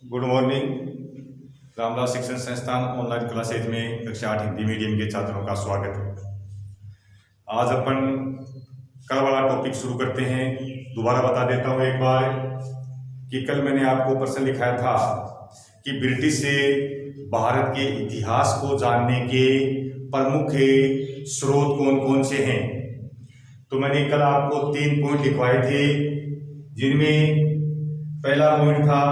Good morning. Ramdas शिक्षण संस्थान online classes में कक्षा 8 हिंदी मीडियम के छात्रों का स्वागत है। आज अपन कल वाला टॉपिक शुरू करते हैं। दोबारा बता देता हूँ एक बार कि कल मैंने आपको प्रश्न लिखाया था कि ब्रिटिश से भारत के इतिहास को जानने के प्रमुख स्रोत कौन कौन से हैं। तो मैंने कल आपको 3 पॉइंट लिखवाए थे, जिनमें पहला पॉइंट था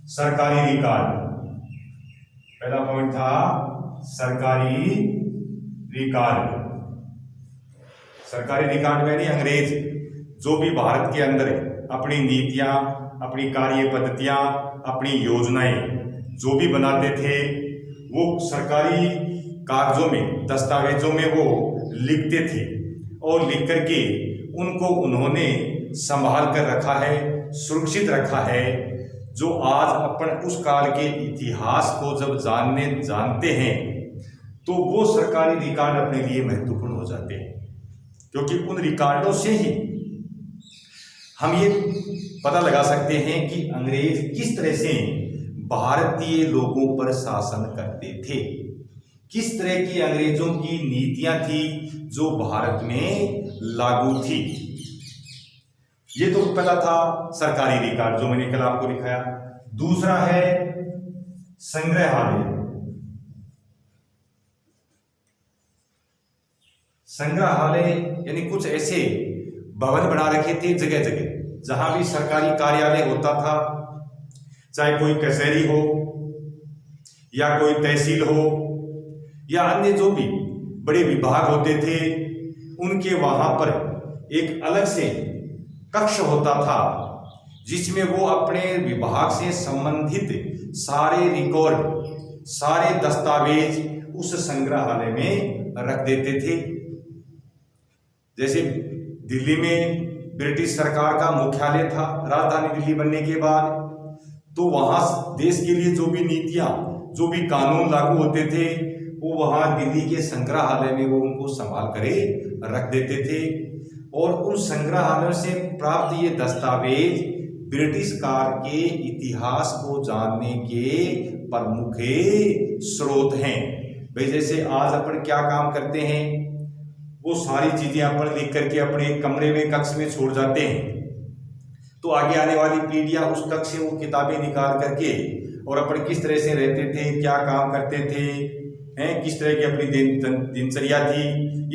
सरकारी रिकॉर्ड। पहला पॉइंट था सरकारी रिकॉर्ड। सरकारी रिकॉर्ड में नहीं, अंग्रेज जो भी भारत के अंदर अपनी नीतियां, अपनी कार्य पद्धतियां, अपनी योजनाएं जो भी बनाते थे वो सरकारी कागजों में, दस्तावेजों में वो लिखते थे और लिख करके उनको उन्होंने संभाल कर रखा है, सुरक्षित रखा है। जो आज अपन उस काल के इतिहास को जब जानते हैं तो वो सरकारी रिकॉर्ड अपने लिए महत्वपूर्ण हो जाते हैं, क्योंकि उन रिकॉर्डों से ही हम ये पता लगा सकते हैं कि अंग्रेज किस तरह से भारतीय लोगों पर शासन करते थे, किस तरह की अंग्रेजों की नीतियां थी जो भारत में लागू थी। ये तो पहला था सरकारी रिकॉर्ड जो मैंने कल आपको लिखाया। दूसरा है संग्रहालय। संग्रहालय यानी कुछ ऐसे भवन बना रखे थे जगह जगह, जहां भी सरकारी कार्यालय होता था, चाहे कोई कचहरी हो या कोई तहसील हो या अन्य जो भी बड़े विभाग होते थे, उनके वहां पर एक अलग से कक्ष होता था जिसमें वो अपने विभाग से संबंधित सारे रिकॉर्ड, सारे दस्तावेज उस संग्रहालय में रख देते थे। जैसे दिल्ली में ब्रिटिश सरकार का मुख्यालय था, राजधानी दिल्ली बनने के बाद, तो वहां देश के लिए जो भी नीतियां, जो भी कानून लागू होते थे वो वहां दिल्ली के संग्रहालय में वो उनको संभाल करे रख देते थे। और उन संग्रहालयों से प्राप्त ये दस्तावेज ब्रिटिश काल के इतिहास को जानने के प्रमुख स्रोत हैं। भाई जैसे आज अपन क्या काम करते हैं वो सारी चीजें अपन लिख करके अपने कमरे में, कक्ष में छोड़ जाते हैं, तो आगे आने वाली पीढ़ियां उस कक्ष से वो किताबें निकाल करके और अपन किस तरह से रहते थे, क्या काम करते थे, हैं किस तरह की अपनी दिनचर्या थी,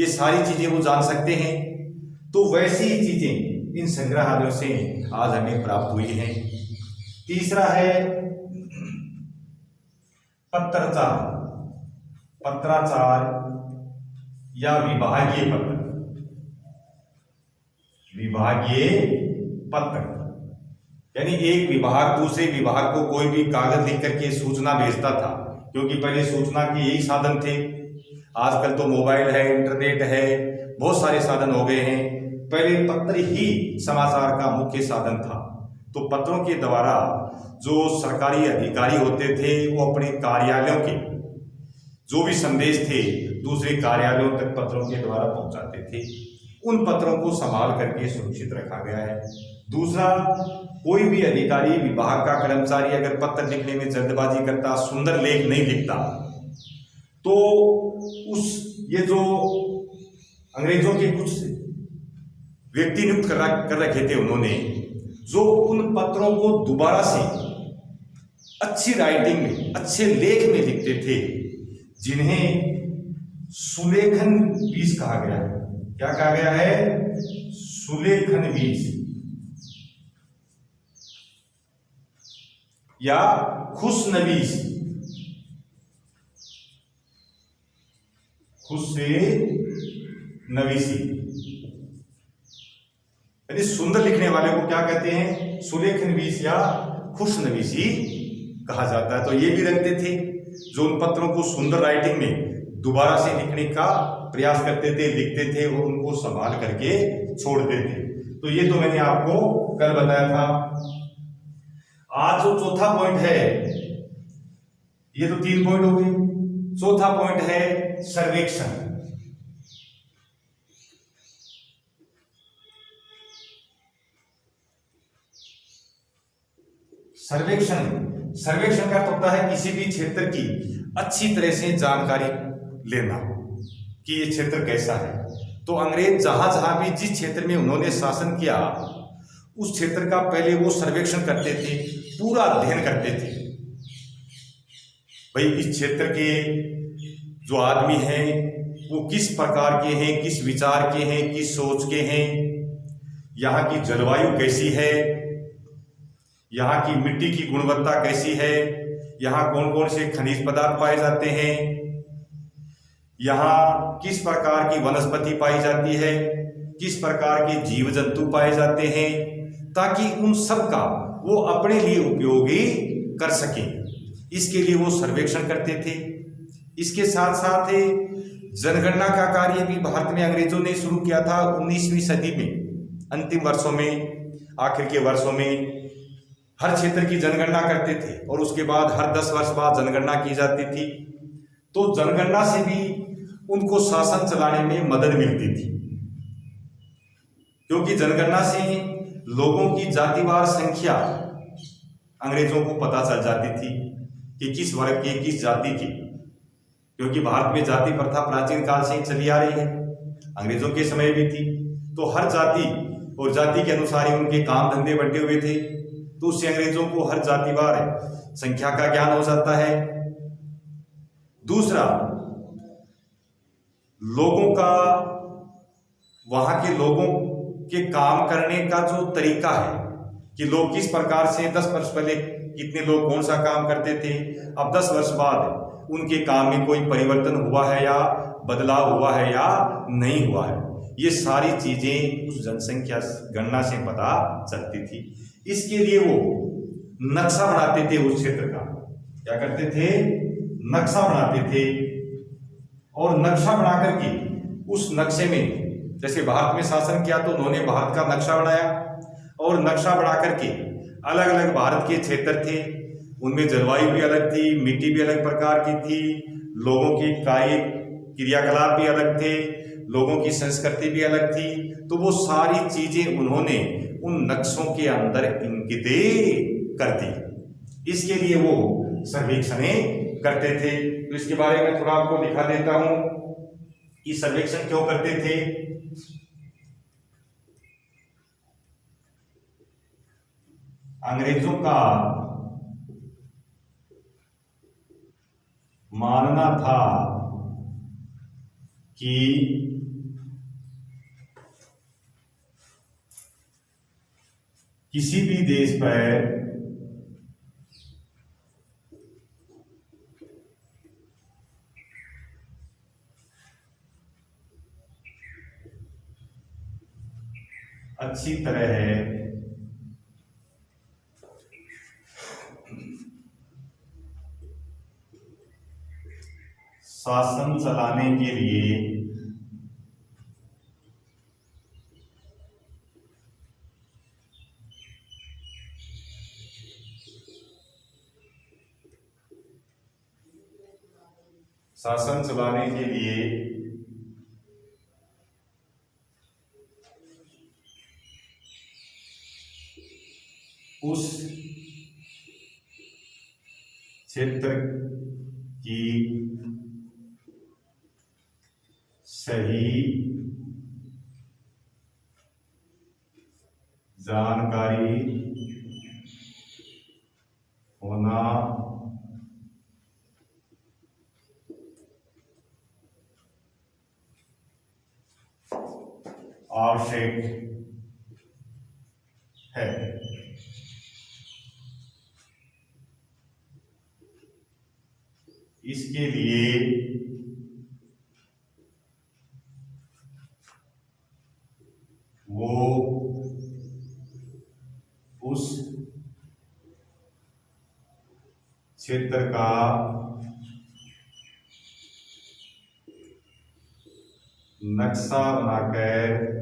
ये सारी चीजें वो जान सकते हैं। तो वैसी ही चीजें इन संग्रहालयों से आज हमें प्राप्त हुई हैं। तीसरा है पत्राचार। पत्राचार या विभागीय पत्र। विभागीय पत्र यानी एक विभाग दूसरे विभाग को कोई भी कागज लिख करके सूचना भेजता था, क्योंकि पहले सूचना के यही साधन थे। आजकल तो मोबाइल है, इंटरनेट है, बहुत सारे साधन हो गए हैं। पहले पत्र ही समाचार का मुख्य साधन था। तो पत्रों के द्वारा जो सरकारी अधिकारी होते थे वो अपने कार्यालयों के जो भी संदेश थे दूसरे कार्यालयों तक पत्रों के द्वारा पहुंचाते थे। उन पत्रों को संभाल करके सुरक्षित रखा गया है। दूसरा, कोई भी अधिकारी, विभाग का कर्मचारी अगर पत्र लिखने में जल्दबाजी करता, सुंदर लेख नहीं लिखता, तो ये जो अंग्रेजों के कुछ व्यक्ति नियुक्त कर रखे थे उन्होंने, जो उन पत्रों को दोबारा से अच्छी राइटिंग में, अच्छे लेख में लिखते थे, जिन्हें सुलेखन बीज कहा गया है। क्या कहा गया है? सुलेखन बीज या खुशनवीस। खुशनवीसी यानी सुंदर लिखने वाले को क्या कहते हैं? सुलेखनवीस या खुशनवीसी कहा जाता है। तो ये भी रखते थे जो उन पत्रों को सुंदर राइटिंग में दोबारा से लिखने का प्रयास करते थे, लिखते थे और उनको संभाल करके छोड़ते थे। तो ये तो मैंने आपको कल बताया था। आज जो चौथा पॉइंट है, ये तो 3 पॉइंट हो गए। चौथा पॉइंट है सर्वेक्षण। सर्वेक्षण, सर्वेक्षण का अर्थ होता है किसी भी क्षेत्र की अच्छी तरह से जानकारी लेना कि ये क्षेत्र कैसा है। तो अंग्रेज जहां जहां भी जिस क्षेत्र में उन्होंने शासन किया उस क्षेत्र का पहले वो सर्वेक्षण करते थे, पूरा अध्ययन करते थे। भाई इस क्षेत्र के जो आदमी हैं वो किस प्रकार के हैं, किस विचार के हैं, किस सोच के हैं, यहाँ की जलवायु कैसी है, यहाँ की मिट्टी की गुणवत्ता कैसी है, यहाँ कौन कौन से खनिज पदार्थ पाए जाते हैं, यहाँ किस प्रकार की वनस्पति पाई जाती है, किस प्रकार के जीव जंतु पाए जाते हैं, ताकि उन सब का वो अपने लिए उपयोगी कर सकें। इसके लिए वो सर्वेक्षण करते थे। इसके साथ साथ जनगणना का कार्य भी भारत में अंग्रेजों ने शुरू किया था 19वीं सदी में, अंतिम वर्षों में, आखिर के वर्षों में हर क्षेत्र की जनगणना करते थे और उसके बाद हर 10 वर्ष बाद जनगणना की जाती थी। तो जनगणना से भी उनको शासन चलाने में मदद मिलती थी, क्योंकि जनगणना से लोगों की जातिवार संख्या अंग्रेजों को पता चल जाती थी कि किस वर्ग की, किस जाति की, क्योंकि भारत में जाति प्रथा प्राचीन काल से ही चली आ रही है, अंग्रेजों के समय भी थी। तो हर जाति और जाति के अनुसार ही उनके काम धंधे बंटे हुए थे, तो उससे अंग्रेजों को हर जातिवार संख्या का ज्ञान हो जाता है। दूसरा, लोगों का, वहां के लोगों के काम करने का जो तरीका है कि लोग किस प्रकार से 10 वर्ष पहले कितने लोग कौन सा काम करते थे, अब 10 वर्ष बाद उनके काम में कोई परिवर्तन हुआ है या बदलाव हुआ है या नहीं हुआ है, ये सारी चीजें उस जनसंख्या गणना से पता चलती थी। इसके लिए वो नक्शा बनाते थे उस क्षेत्र का। क्या करते थे? नक्शा बनाते थे। और नक्शा बना करके उस नक्शे में, जैसे भारत में शासन किया तो उन्होंने भारत का नक्शा बनाया, और नक्शा बना करके अलग अलग भारत के क्षेत्र थे, उनमें जलवायु भी अलग थी, मिट्टी भी अलग प्रकार की थी, लोगों की कार्य क्रियाकलाप भी अलग थे, लोगों की संस्कृति भी अलग थी। तो वो सारी चीजें उन्होंने उन नक्शों के अंदर इंगित कर दी। इसके लिए वो सर्वेक्षणें करते थे। तो इसके बारे में थोड़ा आपको दिखा देता हूं कि सर्वेक्षण क्यों करते थे। अंग्रेजों का मानना था कि किसी भी देश पर अच्छी तरह शासन चलाने के लिए उस क्षेत्र की सही जानकारी होना आवश्यक है। इसके लिए वो उस क्षेत्र का नक्शा बनाकर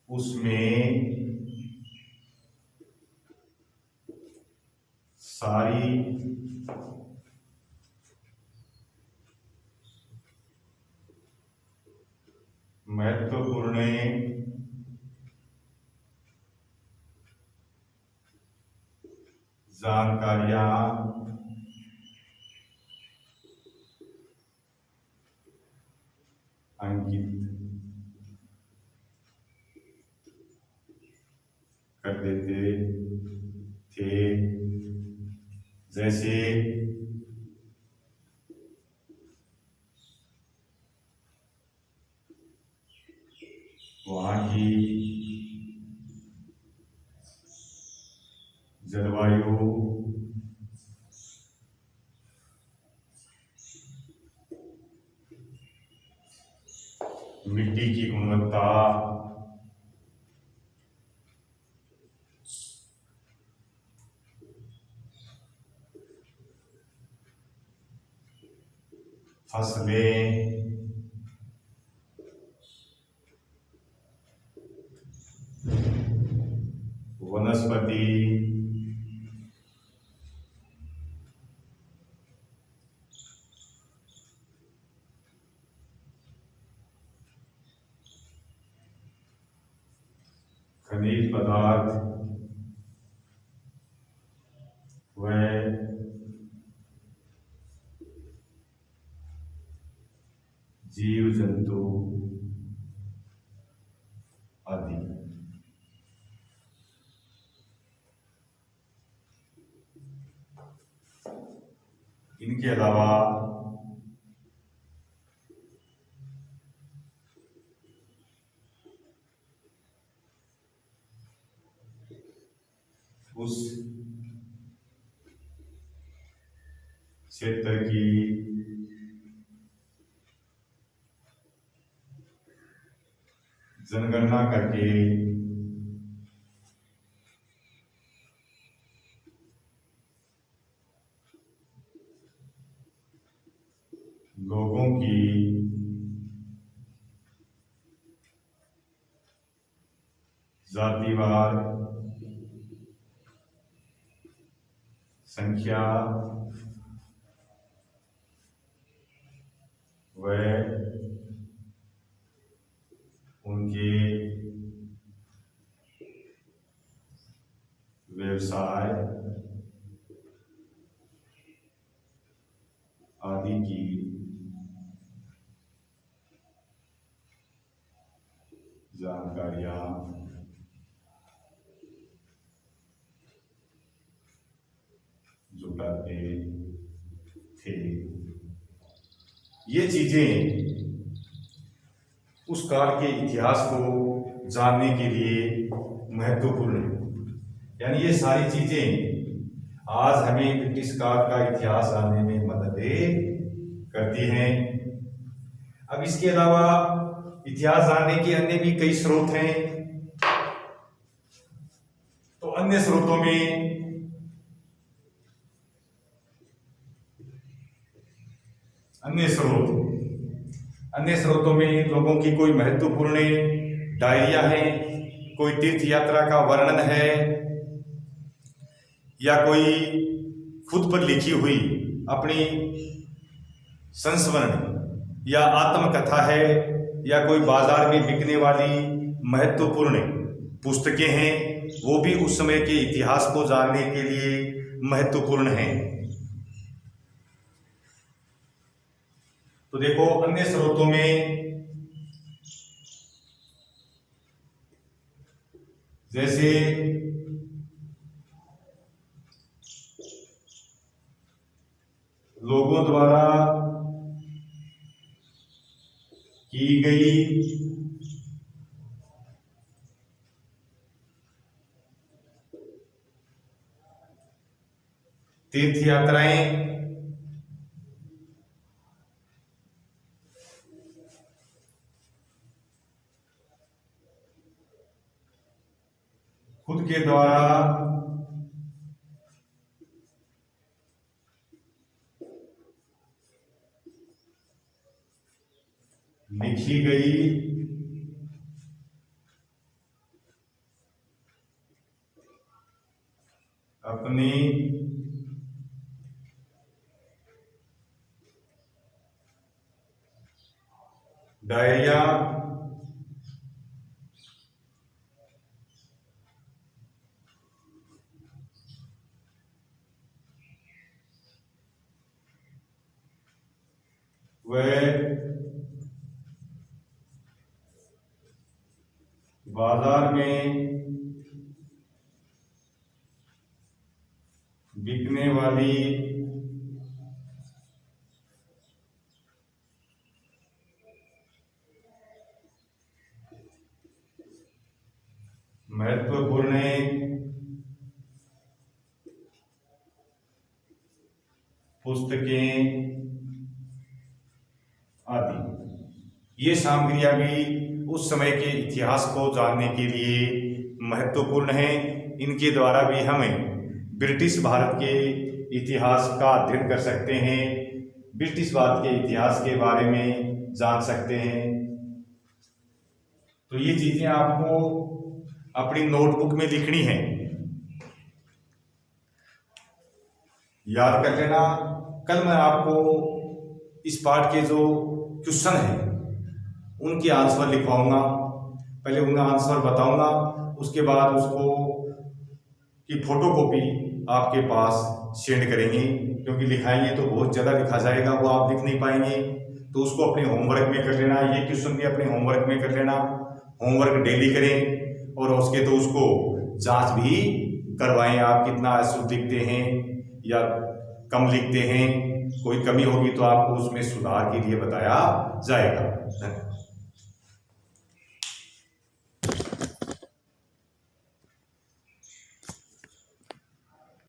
उसमें सारी महत्वपूर्ण जानकारियां अंकित कर देते थे, जैसे वहाँ की जलवायु, मिट्टी की गुणवत्ता, फसलें, वनस्पति, खनिज पदार्थ व जीव जंतु आदि। इनके अलावा उस क्षेत्र की जनगणना करके लोगों की जातिवार संख्या व उनके व्यवसाय आदि की जानकारियां जुटाते थे। ये चीजें उस काल के इतिहास को जानने के लिए महत्वपूर्ण है। यानी ये सारी चीजें आज हमें ब्रिटिश काल का इतिहास जानने में मदद करती हैं। अब इसके अलावा इतिहास जानने के अन्य भी कई स्रोत हैं। तो अन्य स्रोतों में अन्य स्रोतों में लोगों की कोई महत्वपूर्ण डायरिया है, कोई तीर्थ यात्रा का वर्णन है, या कोई खुद पर लिखी हुई अपनी संस्मरण या आत्मकथा है, या कोई बाजार में बिकने वाली महत्वपूर्ण पुस्तकें हैं, वो भी उस समय के इतिहास को जानने के लिए महत्वपूर्ण हैं। तो देखो, अन्य स्रोतों में जैसे लोगों द्वारा की गई तीर्थ यात्राएं, खुद के द्वारा लिखी गई अपनी डायरिया वह बाजार में बिकने वाली महत्वपूर्ण पुस्तकें आदि। ये सामग्रियां भी उस समय के इतिहास को जानने के लिए महत्वपूर्ण है। इनके द्वारा भी हमें ब्रिटिश भारत के इतिहास का अध्ययन कर सकते हैं, ब्रिटिश भारत के इतिहास के बारे में जान सकते हैं। तो ये चीजें आपको अपनी नोटबुक में लिखनी है, याद कर लेना। कल मैं आपको इस पार्ट के जो क्वेश्चन है उनके आंसर लिखवाऊंगा। पहले उन्हें आंसर बताऊंगा, उसके बाद उसको की फोटोकॉपी आपके पास सेंड करेंगे, क्योंकि लिखाएंगे तो बहुत ज़्यादा लिखा जाएगा, वो आप लिख नहीं पाएंगे। तो उसको अपने होमवर्क में कर लेना, ये क्वेश्चन भी अपने होमवर्क में कर लेना। होमवर्क डेली करें और उसके तो उसको जांच भी करवाएं, आप कितना शुद्ध लिखते हैं या कम लिखते हैं। कोई कमी होगी तो आपको उसमें सुधार के लिए बताया जाएगा।